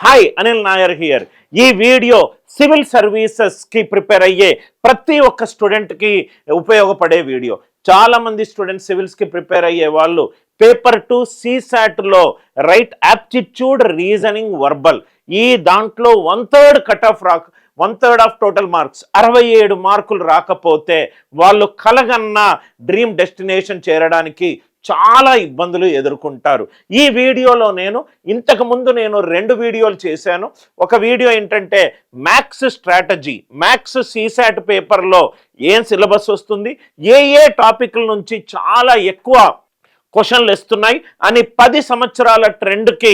Hi Anil Nair here. ఈ video civil సర్వీసెస్కి prepare అయ్యే ప్రతి ఒక్క స్టూడెంట్కి ఉపయోగపడే వీడియో. చాలామంది స్టూడెంట్స్ సివిల్స్కి ప్రిపేర్ అయ్యే వాళ్ళు పేపర్ 2 CSATలో రైట్ యాప్టిట్యూడ్ రీజనింగ్ వర్బల్ ఈ దాంట్లో 1/3 cut off 1/3 off total marks 67 మార్కులు రాకపోతే వాళ్ళు కలగన్న డ్రీమ్ డెస్టినేషన్ చేరడానికి చాలా ఇబ్బందులు ఎదుర్కొంటారు. ఈ వీడియోలో ఇంతకుముందు నేను 2 వీడియోలు చేశాను. ఒక వీడియో ఏంటంటే మ్యాథ్స్ స్ట్రాటజీ, మ్యాథ్స్ CSAT పేపర్లో ఏం సిలబస్ వస్తుంది, ఏ టాపిక్ల నుంచి చాలా ఎక్కువ క్వశ్చన్లు వస్తున్నాయి అని 10 సంవత్సరాల ట్రెండ్కి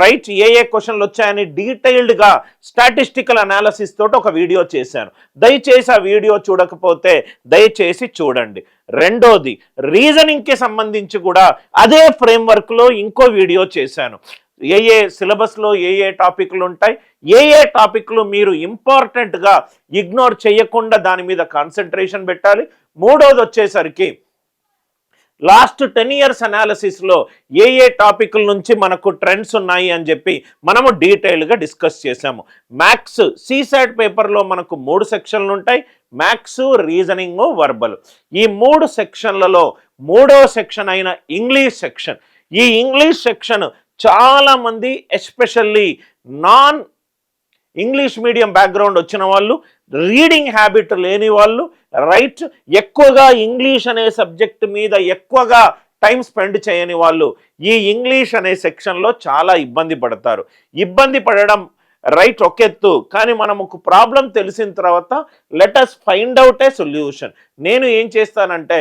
రైట్ ఏ క్వశ్చన్లు వచ్చాయని డీటెయిల్డ్గా స్టాటిస్టికల్ అనాలిసిస్ తోటి ఒక వీడియో చేశాను. దయచేసి ఆ వీడియో చూడకపోతే దయచేసి చూడండి. రెండోది రీజనింగ్కి సంబంధించి కూడా అదే ఫ్రేమ్వర్క్లో ఇంకో వీడియో చేశాను. ఏ సిలబస్లో ఏ టాపిక్లు ఉంటాయి, ఏ టాపిక్లు మీరు ఇంపార్టెంట్గా ఇగ్నోర్ చేయకుండా దాని మీద కాన్సన్ట్రేషన్ పెట్టాలి. మూడోది వచ్చేసరికి లాస్ట్ 10 years అనాలిసిస్లో ఏ టాపిక్ల నుంచి మనకు ట్రెండ్స్ ఉన్నాయి అని చెప్పి మనము డీటెయిల్గా డిస్కస్ చేసాము. మ్యాథ్స్ CSAT పేపర్లో మనకు 3 సెక్షన్లు ఉంటాయి, మ్యాథ్స్, రీజనింగ్, వర్బల్. ఈ 3 సెక్షన్లలో 3వ సెక్షన్ అయిన ఇంగ్లీష్ సెక్షన్, ఈ ఇంగ్లీష్ సెక్షన్ చాలామంది especially non English medium background వచ్చిన వాళ్ళు, రీడింగ్ హ్యాబిట్ లేని వాళ్ళు, రైట్ ఎక్కువగా ఇంగ్లీష్ అనే సబ్జెక్ట్ మీద ఎక్కువగా టైం స్పెండ్ చేయని వాళ్ళు ఈ ఇంగ్లీష్ అనే సెక్షన్లో చాలా ఇబ్బంది పడతారు. ఇబ్బంది పడడం రైట్ ఒక ఎత్తు, కానీ మనకు ప్రాబ్లం తెలిసిన తర్వాత let us find out a solution. నేను ఏం చేస్తానంటే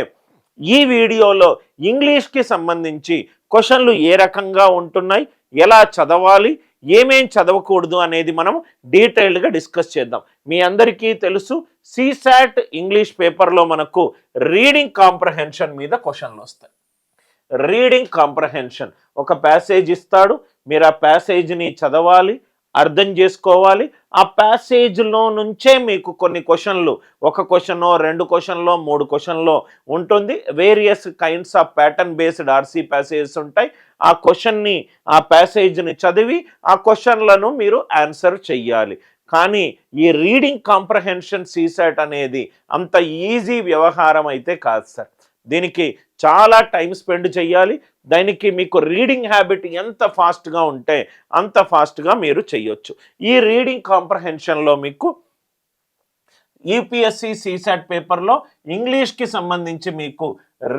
ఈ వీడియోలో ఇంగ్లీష్కి సంబంధించి క్వశ్చన్లు ఏ రకంగా ఉంటున్నాయి, ఎలా చదవాలి, ఏమేం చదవకూడదు అనేది మనం డీటెయిల్డ్గా డిస్కస్ చేద్దాం. మీ అందరికీ తెలుసు CSAT ఇంగ్లీష్ పేపర్లో మనకు రీడింగ్ కాంప్రహెన్షన్ మీద క్వశ్చన్లు వస్తాయి. రీడింగ్ కాంప్రహెన్షన్ ఒక ప్యాసేజ్ ఇస్తాడు, మీరు ఆ ప్యాసేజ్ని చదవాలి, అర్థం చేసుకోవాలి. ఆ ప్యాసేజ్లో నుంచే మీకు కొన్ని క్వశ్చన్లు, ఒక క్వశ్చనో 2 క్వశ్చన్లో 3 క్వశ్చన్లో ఉంటుంది. Various kinds of pattern based RC passages ఉంటాయి. ఆ క్వశ్చన్ని, ఆ ప్యాసేజ్ని చదివి ఆ క్వశ్చన్లను మీరు ఆన్సర్ చెయ్యాలి. కానీ ఈ రీడింగ్ కాంప్రహెన్షన్ CSAT అనేది అంత ఈజీ వ్యవహారం అయితే కాదు సార్. దీనికి చాలా టైం స్పెండ్ చేయాలి. దానికి మీకు రీడింగ్ హ్యాబిట్ ఎంత ఫాస్ట్గా ఉంటే అంత ఫాస్ట్గా మీరు చేయొచ్చు. ఈ రీడింగ్ కాంప్రహెన్షన్లో మీకు UPSC CSAT పేపర్లో ఇంగ్లీష్కి సంబంధించి మీకు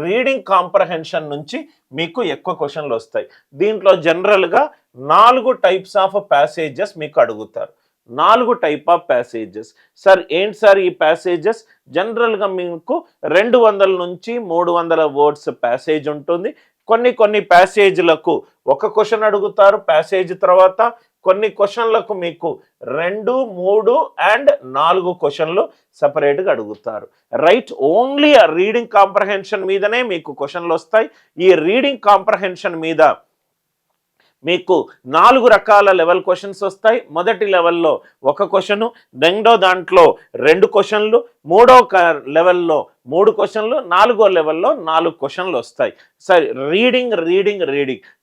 రీడింగ్ కాంప్రహెన్షన్ నుంచి మీకు ఎక్కువ క్వశ్చన్లు వస్తాయి. దీంట్లో జనరల్గా 4 టైప్స్ ఆఫ్ ప్యాసేజెస్ మీకు అడుగుతారు. 4 టైప్ ఆఫ్ ప్యాసేజెస్. సార్ ఏంటి సార్ ఈ ప్యాసేజెస్? జనరల్గా మీకు 200 నుంచి 300 వర్డ్స్ ప్యాసేజ్ ఉంటుంది. కొన్ని ప్యాసేజ్లకు ఒక క్వశ్చన్ అడుగుతారు ప్యాసేజ్ తర్వాత, కొన్ని క్వశ్చన్లకు మీకు 2, 3 అండ్ 4 క్వశ్చన్లు సపరేట్గా అడుగుతారు. రైట్ ఓన్లీ ఆ రీడింగ్ కాంప్రహెన్షన్ మీదనే మీకు క్వశ్చన్లు వస్తాయి. ఈ రీడింగ్ కాంప్రహెన్షన్ మీద మీకు 4 రకాల లెవెల్ క్వశ్చన్స్ వస్తాయి. మొదటి లెవెల్లో ఒక క్వశ్చను, రెండో దాంట్లో 2 క్వశ్చన్లు, మూడో లెవెల్లో 3 క్వశ్చన్లు, 4వ లెవెల్లో 4 క్వశ్చన్లు వస్తాయి. సరే రీడింగ్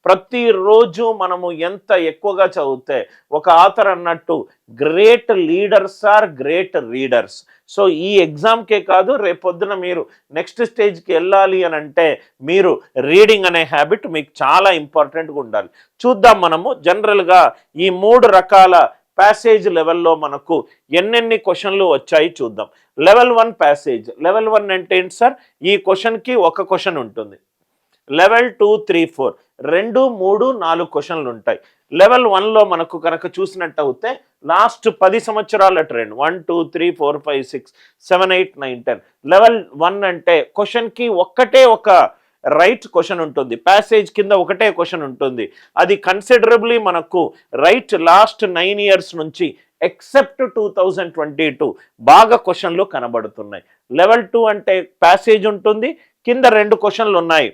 ప్రతిరోజు మనము ఎంత ఎక్కువగా చదివితే, ఒక ఆథర్ అన్నట్టు great leaders are great readers. So ఈ ఎగ్జామ్కే కాదు, రేపొద్దున మీరు నెక్స్ట్ స్టేజ్కి వెళ్ళాలి అని అంటే మీరు రీడింగ్ అనే హ్యాబిట్ మీకు చాలా ఇంపార్టెంట్గా ఉండాలి. చూద్దాం మనము జనరల్గా ఈ 3 రకాల ప్యాసేజ్ లెవెల్లో మనకు ఎన్నెన్ని క్వశ్చన్లు వచ్చాయి చూద్దాం. Level 1 passage. లెవెల్ 1 అంటే ఏంటి సార్? ఈ క్వశ్చన్కి ఒక క్వశ్చన్ ఉంటుంది. లెవెల్ 2, 3, 4 2, 3, 4 క్వశ్చన్లు ఉంటాయి. లెవెల్ 1లో మనకు కనుక చూసినట్టు అయితే లాస్ట్ 10 సంవత్సరాల ట్రెండ్ 1, 2, 3, 4, 5, 6, 7, 8, 9, 10. లెవెల్ 1 అంటే క్వశ్చన్కి ఒక్కటే ఒక రైట్ క్వశ్చన్ ఉంటుంది, ప్యాసేజ్ కింద ఒకటే క్వశ్చన్ ఉంటుంది. అది కన్సిడరబుల్లీ మనకు రైట్ లాస్ట్ 9 years నుంచి ఎక్సెప్ట్ 2022 బాగా క్వశ్చన్లు కనబడుతున్నాయి. లెవెల్ 2 అంటే ప్యాసేజ్ ఉంటుంది, కింద 2 క్వశ్చన్లు ఉన్నాయి.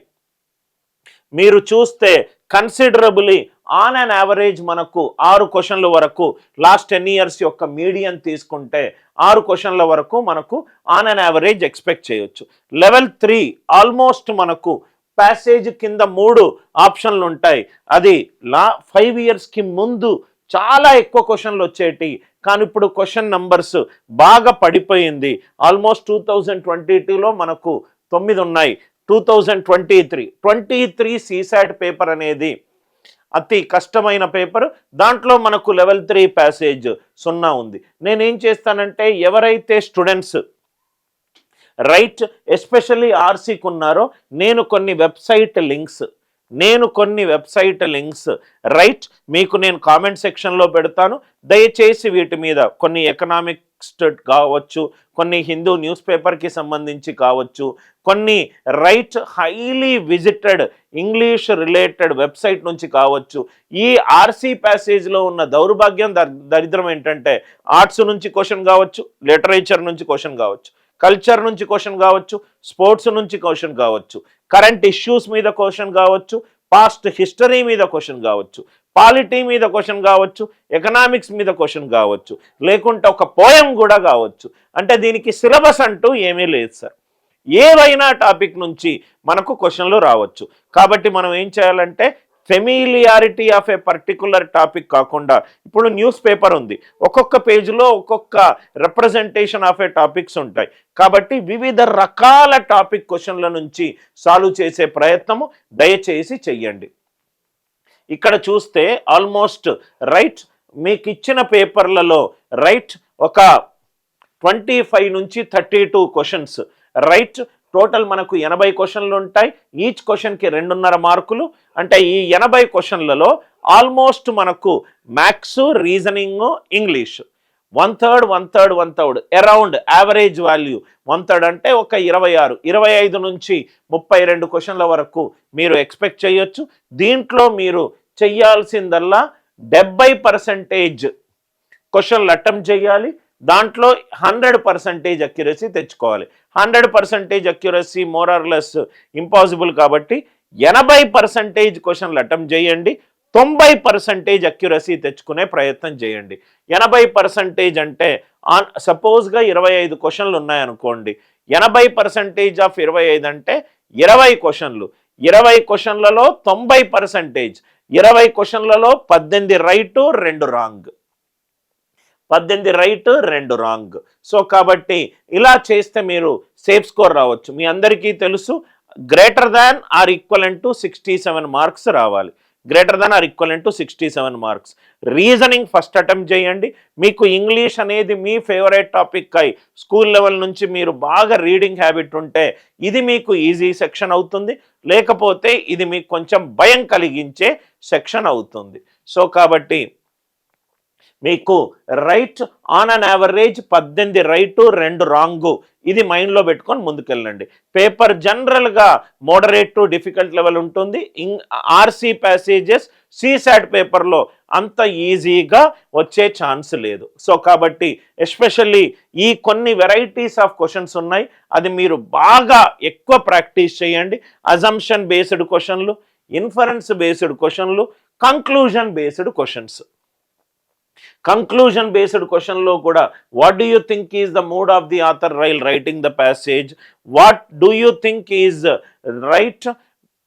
మీరు చూస్తే కన్సిడరబుల్లీ ఆన్ అన్ యావరేజ్ మనకు 6 క్వశ్చన్ల వరకు లాస్ట్ 10 years యొక్క మీడియం తీసుకుంటే 6 క్వశ్చన్ల వరకు మనకు ఆన్ అన్ యావరేజ్ ఎక్స్పెక్ట్ చేయొచ్చు. లెవెల్ 3 ఆల్మోస్ట్ మనకు ప్యాసేజ్ కింద 3 ఆప్షన్లు ఉంటాయి. అది 5 yearsకి ముందు చాలా ఎక్కువ క్వశ్చన్లు వచ్చేటి, కానీ ఇప్పుడు క్వశ్చన్ నంబర్స్ బాగా పడిపోయింది. ఆల్మోస్ట్ 2022లో మనకు 9 ఉన్నాయి. 2023 CSAT పేపర్ అనేది అతి కష్టమైన పేపర్. దాంట్లో మనకు లెవెల్ 3 ప్యాసేజ్ 0 ఉంది. నేనేం చేస్తానంటే ఎవరైతే స్టూడెంట్స్ రైట్ ఎస్పెషల్లీ ఆర్సీకి ఉన్నారో నేను కొన్ని వెబ్సైట్ లింక్స్ రైట్ మీకు నేను కామెంట్ సెక్షన్లో పెడతాను. దయచేసి వీటి మీద కొన్ని ఎకనామిక్స్ కావచ్చు, కొన్ని హిందూ న్యూస్ పేపర్కి సంబంధించి కావచ్చు, కొన్ని right highly visited English related website నుంచి కావచ్చు. ఈ ఆర్సీ ప్యాసేజ్లో ఉన్న దౌర్భాగ్యం దరిద్రం ఏంటంటే ఆర్ట్స్ నుంచి క్వశ్చన్ కావచ్చు, లిటరేచర్ నుంచి క్వశ్చన్ కావచ్చు, కల్చర్ నుంచి క్వశ్చన్ కావచ్చు, స్పోర్ట్స్ నుంచి క్వశ్చన్ కావచ్చు, కరెంట్ ఇష్యూస్ మీద క్వశ్చన్ కావచ్చు, పాస్ట్ హిస్టరీ మీద క్వశ్చన్ కావచ్చు, పాలిటీ మీద క్వశ్చన్ కావచ్చు, ఎకనామిక్స్ మీద క్వశ్చన్ కావచ్చు, లేకుంటే ఒక పోయం కూడా కావచ్చు. అంటే దీనికి సిలబస్ అంటూ ఏమీ లేదు సార్. ఏవైనా టాపిక్ నుంచి మనకు క్వశ్చన్లు రావచ్చు. కాబట్టి మనం ఏం చేయాలంటే familiarity of A particular topic కాకుండా, ఇప్పుడు న్యూస్ పేపర్ ఉంది, ఒక్కొక్క పేజ్లో ఒక్కొక్క రిప్రజెంటేషన్ ఆఫ్ ఏ టాపిక్స్ ఉంటాయి. కాబట్టి వివిధ రకాల టాపిక్ క్వశ్చన్ల నుంచి సాల్వ్ చేసే ప్రయత్నము దయచేసి చెయ్యండి. ఇక్కడ చూస్తే ఆల్మోస్ట్ రైట్ మీకు ఇచ్చిన పేపర్లలో రైట్ ఒక 25 నుంచి 32 క్వశ్చన్స్ రైట్. టోటల్ మనకు 80 క్వశ్చన్లు ఉంటాయి. ఈచ్ క్వశ్చన్కి 2.5 మార్కులు. అంటే ఈ 80 క్వశ్చన్లలో ఆల్మోస్ట్ మనకు maths, reasoning, English 1/3 around average value 1/3 అంటే ఒక 25 నుంచి 32 క్వశ్చన్ల వరకు మీరు ఎక్స్పెక్ట్ చేయొచ్చు. దీంట్లో మీరు చెయ్యాల్సిందల్లా 70% క్వశ్చన్లు అటెంప్ట్ చేయాలి. దాంట్లో 100% అక్యురసీ తెచ్చుకోవాలి. 100% accuracy more or less impossible. కాబట్టి 80% క్వశ్చన్లు అటెంప్ట్ చేయండి. 90% అక్యురసీ తెచ్చుకునే ప్రయత్నం చేయండి. 80% అంటే సపోజ్గా 25 క్వశ్చన్లు ఉన్నాయనుకోండి. 80% ఆఫ్ 25 అంటే 20 క్వశ్చన్లు. 20 క్వశ్చన్లలో 90%, 20 క్వశ్చన్లలో 18 right 2 wrong. 18 right 2 wrong. So కాబట్టి ఇలా చేస్తే మీరు సేఫ్ స్కోర్ రావచ్చు. మీ అందరికీ తెలుసు greater than or equivalent to 67 marks రావాలి. Greater than or equivalent to 67 marks. Reasoning first attempt చేయండి. మీకు ఇంగ్లీష్ అనేది మీ ఫేవరెట్ టాపిక్ అయి స్కూల్ లెవెల్ నుంచి మీరు బాగా రీడింగ్ హ్యాబిట్ ఉంటే ఇది మీకు ఈజీ సెక్షన్ అవుతుంది. లేకపోతే ఇది మీకు కొంచెం భయం కలిగించే సెక్షన్ అవుతుంది. సో కాబట్టి మీకు right on an average 18 right 2 wrong. ఇది మైండ్లో పెట్టుకొని ముందుకెళ్ళండి. పేపర్ జనరల్గా మోడరేట్ టు డిఫికల్ట్ లెవెల్ ఉంటుంది. ఆర్సీ ప్యాసేజెస్ CSAT పేపర్లో అంత ఈజీగా వచ్చే ఛాన్స్ లేదు. సో కాబట్టి ఎస్పెషల్లీ ఈ కొన్ని వెరైటీస్ ఆఫ్ క్వశ్చన్స్ ఉన్నాయి. అది మీరు బాగా ఎక్కువ ప్రాక్టీస్ చేయండి. అజంప్షన్ బేస్డ్ క్వశ్చన్లు, ఇన్ఫరెన్స్ బేస్డ్ క్వశ్చన్లు, conclusion based questions. Conclusion based క్వశ్చన్లో కూడా what do you think is the mood of the author while writing the passage? What do you think is right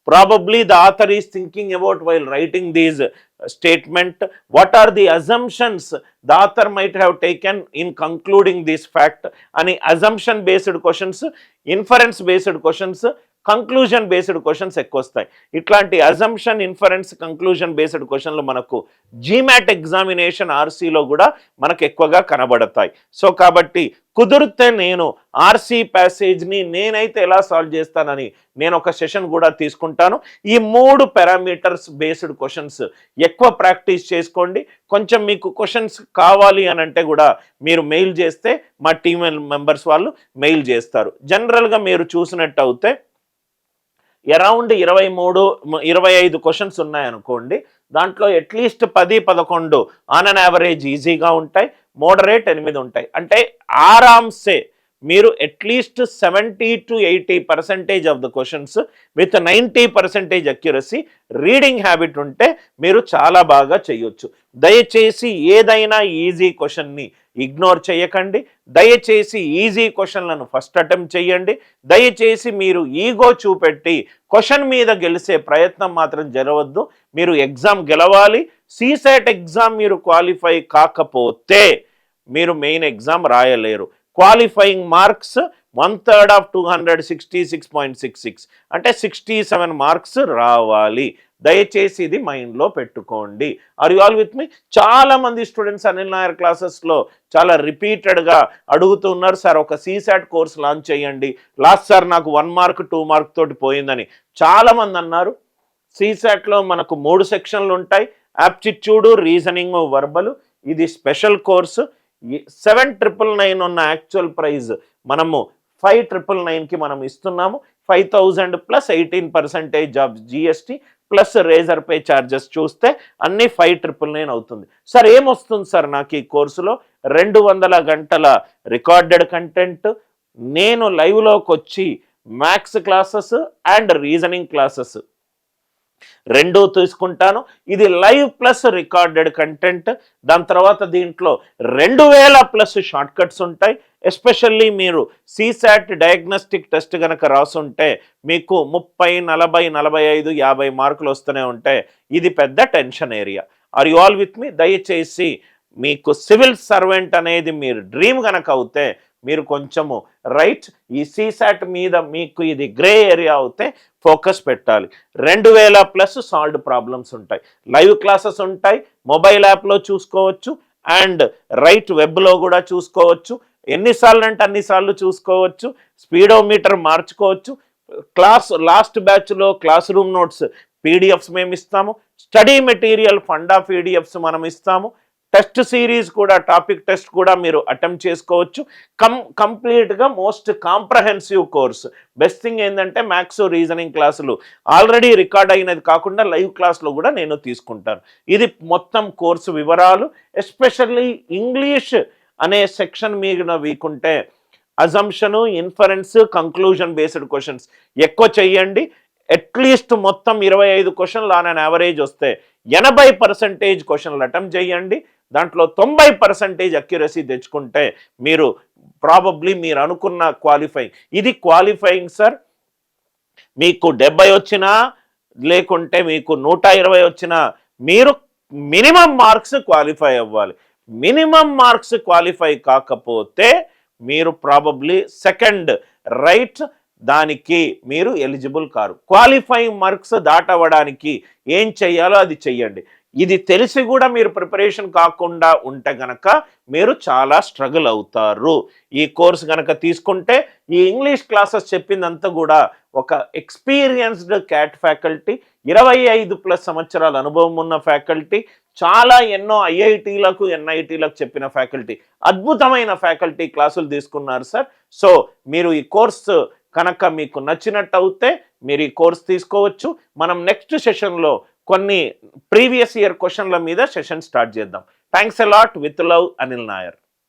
probably the author is thinking about while writing these statement? What are the assumptions the author might have taken in concluding this fact? Ani assumption based questions, inference based questions, conclusion based questions ఎక్కువ వస్తాయి. ఇట్లాంటి assumption, inference, conclusion based క్వశ్చన్లు మనకు GMAT examination ఆర్సీలో కూడా మనకు ఎక్కువగా కనబడతాయి. So కాబట్టి కుదిరితే నేను ఆర్సీ ప్యాసేజ్ని నేనైతే ఎలా సాల్వ్ చేస్తానని నేను ఒక సెషన్ కూడా తీసుకుంటాను. ఈ 3 పారామీటర్స్ బేస్డ్ క్వశ్చన్స్ ఎక్కువ ప్రాక్టీస్ చేసుకోండి. కొంచెం మీకు క్వశ్చన్స్ కావాలి అని అంటే కూడా మీరు మెయిల్ చేస్తే మా టీమ్ మెంబర్స్ వాళ్ళు మెయిల్ చేస్తారు. జనరల్గా మీరు చూసినట్టు అయితే అరౌండ్ 23-25 క్వశ్చన్స్ ఉన్నాయనుకోండి. దాంట్లో అట్లీస్ట్ 10-11 ఆన్ అన్ యావరేజ్ ఈజీగా ఉంటాయి, మోడరేట్ 8 ఉంటాయి. అంటే ఆరామ్సే మీరు at least 70 to 80% of the questions with 90% accuracy, reading habit ఉంటే మీరు చాలా బాగా చేయొచ్చు. దయచేసి ఏదైనా ఈజీ క్వశ్చన్ని ఇగ్నోర్ చేయకండి. దయచేసి ఈజీ క్వశ్చన్లను ఫస్ట్ అటెంప్ట్ చేయండి. దయచేసి మీరు ఈగో చూపెట్టి క్వశ్చన్ మీద గెలిచే ప్రయత్నం మాత్రం జరగవద్దు. మీరు ఎగ్జామ్ గెలవాలి. సీసాట్ ఎగ్జామ్ మీరు క్వాలిఫై కాకపోతే మీరు మెయిన్ ఎగ్జామ్ రాయలేరు. క్వాలిఫైయింగ్ మార్క్స్ 1/3 ఆఫ్ 266.66 అంటే 67 మార్క్స్ రావాలి. దయచేసి ఇది మైండ్లో పెట్టుకోండి. Are you all with me? చాలా మంది స్టూడెంట్స్ అనిల్ నాయర్ క్లాసెస్లో చాలా రిపీటెడ్గా అడుగుతున్నారు, సార్ ఒక సీసాట్ కోర్స్ లాంచ్ చేయండి. లాస్ట్ సార్ నాకు 1 మార్క్ 2 మార్క్ తోటి పోయిందని చాలామంది అన్నారు. సీసాట్లో మనకు 3 సెక్షన్లు ఉంటాయి, యాప్టిట్యూడ్, రీజనింగ్, వర్బల్. ఇది స్పెషల్ కోర్సు. 7,999 ఉన్న యాక్చువల్ ప్రైజ్ మనము 5,999కి మనం ఇస్తున్నాము. 5,000 plus 18% of GST plus Razorpay charges చూస్తే అన్నీ 5,999 అవుతుంది. సార్ ఏమొస్తుంది సార్ నాకు ఈ కోర్సులో? 200 గంటల రికార్డెడ్ కంటెంట్, నేను లైవ్లోకి వచ్చి maths classes and reasoning classes రెండూ తీసుకుంటాను. ఇది లైవ్ ప్లస్ రికార్డెడ్ కంటెంట్. దాని తర్వాత దీంట్లో 2,000 ప్లస్ షార్ట్ కట్స్ ఉంటాయి. ఎస్పెషల్లీ మీరు సీసాట్ డయాగ్నోస్టిక్ టెస్ట్ కనుక రాసుంటే మీకు 30, 40, 45, 50 మార్కులు వస్తూనే ఉంటాయి. ఇది పెద్ద tension area. Are you all with me? దయచేసి మీకు సివిల్ సర్వెంట్ అనేది మీరు డ్రీమ్ కనుక అవుతే మీరు కొంచెము ఈ సీసాట్ మీద మీకు ఇది గ్రే ఏరియా అవుతే ఫోకస్ పెట్టాలి. 2,000 ప్లస్ సాల్వ్డ్ ప్రాబ్లమ్స్ ఉంటాయి, లైవ్ క్లాసెస్ ఉంటాయి, మొబైల్ యాప్లో చూసుకోవచ్చు అండ్ వెబ్లో కూడా చూసుకోవచ్చు. ఎన్నిసార్లు అంటే అన్నిసార్లు చూసుకోవచ్చు. స్పీడోమీటర్ మార్చుకోవచ్చు. లాస్ట్ బ్యాచ్లో క్లాస్ రూమ్ నోట్స్ పీడిఎఫ్స్ మేము ఇస్తాము. స్టడీ మెటీరియల్ ఫండా పీడిఎఫ్స్ మనం ఇస్తాము. టెస్ట్ సిరీస్ కూడా, టాపిక్ టెస్ట్ కూడా మీరు అటెంప్ట్ చేసుకోవచ్చు. కంప్లీట్గా most comprehensive course. Best thing ఏంటంటే మ్యాథ్స్, రీజనింగ్ క్లాసులు ఆల్రెడీ రికార్డ్ అయినది కాకుండా లైవ్ క్లాస్లో కూడా నేను తీసుకుంటాను. ఇది మొత్తం కోర్సు వివరాలు. ఎస్పెషల్లీ ఇంగ్లీష్ అనే సెక్షన్ మీద వీకుంటే అజంప్షను, ఇన్ఫరెన్స్, కంక్లూజన్ బేస్డ్ క్వశ్చన్స్ ఎక్కువ చెయ్యండి. అట్లీస్ట్ మొత్తం 25 క్వశ్చన్లు ఆన్ అన్ యావరేజ్ వస్తే 80% క్వశ్చన్లు అటెంప్ట్ చేయండి. దాంట్లో 90% అక్యురసీ తెచ్చుకుంటే మీరు ప్రాబబ్లీ మీరు అనుకున్న క్వాలిఫైయింగ్. ఇది క్వాలిఫైయింగ్ సార్. మీకు 70 వచ్చినా లేకుంటే మీకు 120 వచ్చినా మీరు మినిమం మార్క్స్ క్వాలిఫై అవ్వాలి. మినిమం మార్క్స్ క్వాలిఫై కాకపోతే మీరు ప్రాబబ్లీ సెకండ్ దానికి మీరు ఎలిజిబుల్ కారు. క్వాలిఫైయింగ్ మార్క్స్ దాటవడానికి ఏం చెయ్యాలో అది చెయ్యండి. ఇది తెలిసి కూడా మీరు ప్రిపరేషన్ కాకుండా ఉంటే గనక మీరు చాలా స్ట్రగుల్ అవుతారు. ఈ కోర్స్ గనక తీసుకుంటే ఈ ఇంగ్లీష్ క్లాసెస్ చెప్పిందంతా కూడా ఒక ఎక్స్పీరియన్స్డ్ క్యాట్ ఫ్యాకల్టీ, 25+ సంవత్సరాల అనుభవం ఉన్న ఫ్యాకల్టీ, చాలా ఎన్నో ఐఐటీలకు, ఎన్ఐటీలకు చెప్పిన ఫ్యాకల్టీ, అద్భుతమైన ఫ్యాకల్టీ క్లాసులు తీసుకున్నారు సార్. సో మీరు ఈ కోర్సు కనుక మీకు నచ్చినట్టు అవుతే మీరు ఈ కోర్స్ తీసుకోవచ్చు. మనం నెక్స్ట్ సెషన్లో కొన్ని ప్రీవియస్ ఇయర్ క్వశ్చన్ల మీద సెషన్ స్టార్ట్ చేద్దాం. Thanks a lot. With love, Anil Nair.